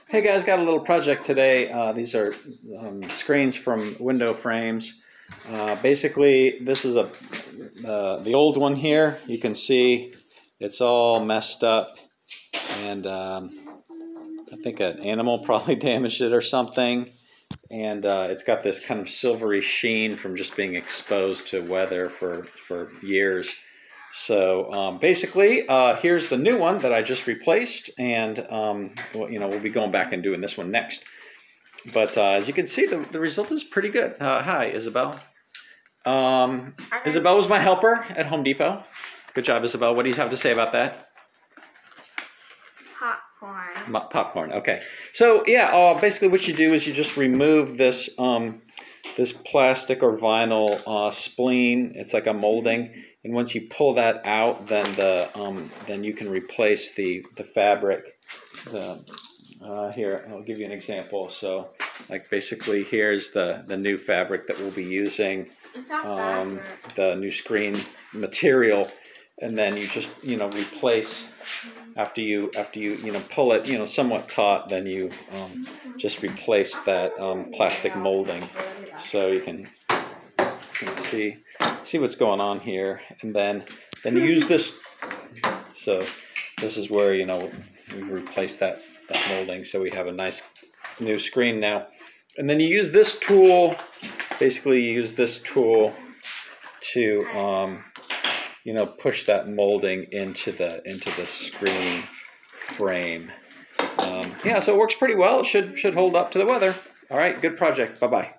Hey guys, got a little project today. These are screens from window frames. Basically, this is the old one here. You can see it's all messed up, and I think an animal probably damaged it or something. And it's got this kind of silvery sheen from just being exposed to weather for years. So basically, here's the new one that I just replaced, and we'll be going back and doing this one next. But as you can see, the result is pretty good. Hi, Isabel. Isabel was my helper at Home Depot. Good job, Isabel. What do you have to say about that? Popcorn. Popcorn. Okay. So yeah, basically what you do is you just remove this this plastic or vinyl spleen. It's like a molding. And once you pull that out, then you can replace the fabric. Here, I'll give you an example. So, like basically, here's the new fabric that we'll be using, the new screen material, and then you just replace after you pull it somewhat taut. Then you just replace that plastic molding, so you can see what's going on here, and then use this. So this is where we've replaced that molding, so we have a nice new screen now. And then you use this tool. Basically, you use this tool to push that molding into the screen frame. Yeah, so it works pretty well. It should hold up to the weather. All right, good project. Bye bye.